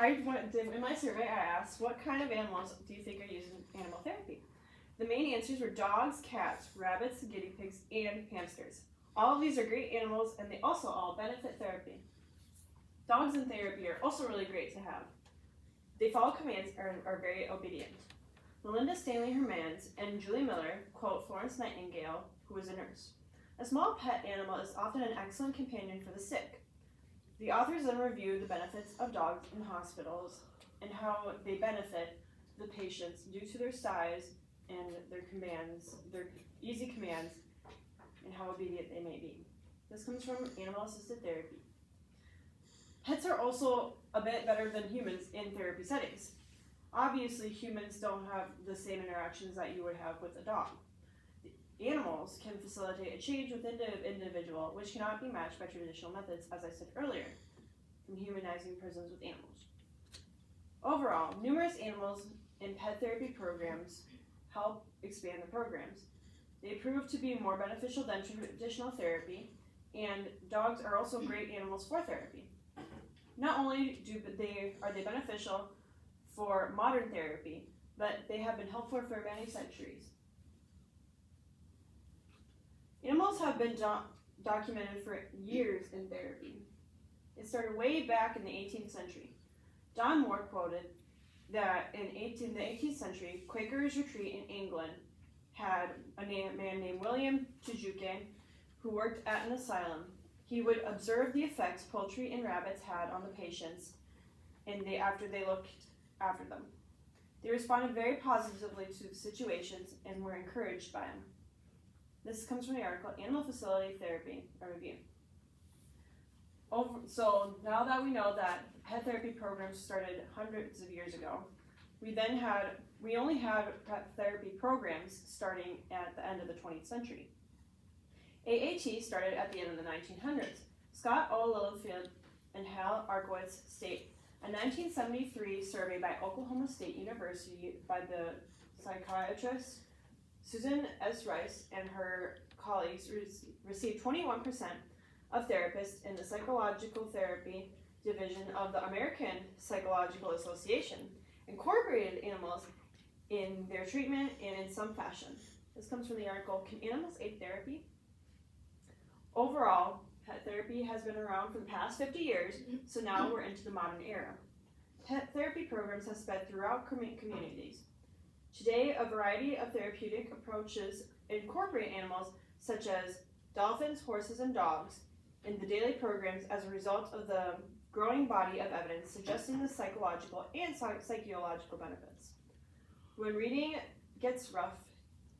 in my survey, I asked, what kind of animals do you think are using animal therapy? The main answers were dogs, cats, rabbits, guinea pigs, and hamsters. All of these are great animals, and they also all benefit therapy. Dogs in therapy are also really great to have. They follow commands and are very obedient. Melinda Stanley Hermans and Julie Miller quote Florence Nightingale, who was a nurse. A small pet animal is often an excellent companion for the sick. The authors then review the benefits of dogs in hospitals and how they benefit the patients due to their size and their commands, their easy commands, and how obedient they may be. This comes from animal-assisted therapy. Pets are also a bit better than humans in therapy settings. Obviously, humans don't have the same interactions that you would have with a dog. The animals can facilitate a change within the individual, which cannot be matched by traditional methods, as I said earlier, from humanizing persons with animals. Overall, numerous animals in pet therapy programs help expand the programs. They prove to be more beneficial than traditional therapy, and dogs are also great animals for therapy. Not only are they beneficial for modern therapy, but they have been helpful for many centuries. Animals have been documented for years in therapy. It started way back in the 18th century. John Moore quoted that in the 18th century, Quakers' retreat in England had a man named William Tijuque who worked at an asylum. He would observe the effects poultry and rabbits had on the patients after they looked after them. They responded very positively to the situations and were encouraged by him. This comes from the article Animal Facility Therapy, a Review. So now that we know that pet therapy programs started hundreds of years ago, we only had pet therapy programs starting at the end of the 20th century. AAT started at the end of the 1900s. Scott O. Littlefield and Hal Arkowitz state a 1973 survey by Oklahoma State University by the psychiatrist Susan S. Rice and her colleagues received 21% of therapists in the psychological therapy division of the American Psychological Association incorporated animals in their treatment and in some fashion. This comes from the article, Can Animals Aid Therapy? Overall, pet therapy has been around for the past 50 years, so now we're into the modern era. Pet therapy programs have spread throughout communities. Today, a variety of therapeutic approaches incorporate animals such as dolphins, horses, and dogs in the daily programs as a result of the growing body of evidence suggesting the psychological and psychological benefits. When reading gets rough,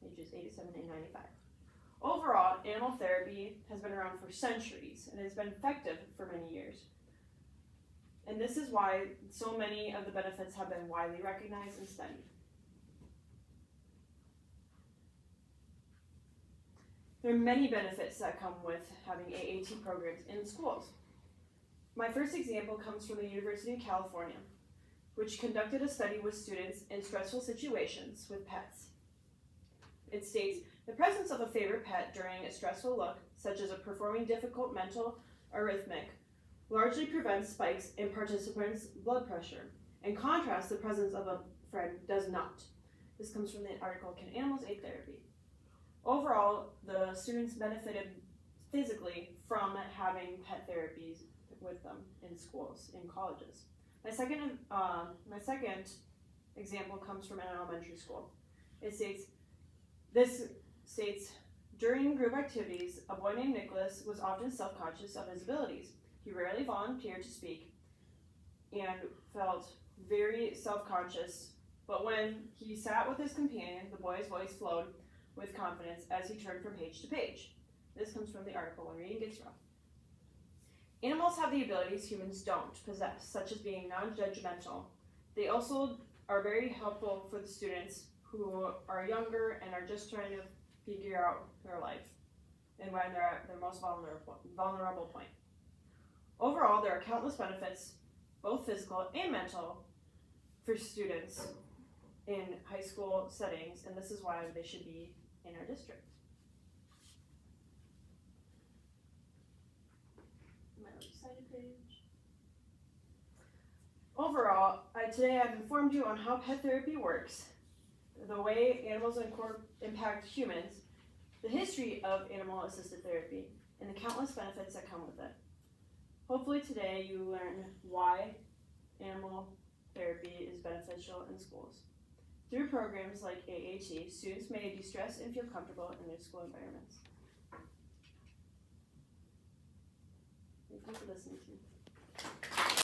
pages 87 and 95. Overall, animal therapy has been around for centuries and has been effective for many years. And this is why so many of the benefits have been widely recognized and studied. There are many benefits that come with having AAT programs in schools. My first example comes from the University of California, which conducted a study with students in stressful situations with pets. It states, the presence of a favorite pet during a stressful look, such as a performing difficult mental arrhythmic, largely prevents spikes in participants' blood pressure. In contrast, the presence of a friend does not. This comes from the article, Can Animals Aid Therapy? Overall, the students benefited physically from having pet therapies with them in schools, in colleges. My second example comes from an elementary school. This states, during group activities, a boy named Nicholas was often self-conscious of his abilities. He rarely volunteered to speak and felt very self-conscious, but when he sat with his companion, the boy's voice flowed with confidence as he turned from page to page. This comes from the article, When Reading Gets Rough. Animals have the abilities humans don't possess, such as being non-judgmental. They also are very helpful for the students who are younger and are just trying to figure out their life and when they're at their most vulnerable point. Overall, there are countless benefits, both physical and mental, for students in high school settings, and this is why they should be in our district. My excited page. Overall, today I've informed you on how pet therapy works, the way animals impact humans, the history of animal-assisted therapy, and the countless benefits that come with it. Hopefully today you learn why animal therapy is beneficial in schools. Through programs like AAT, students may de-stress and feel comfortable in their school environments. Thank you for listening to me.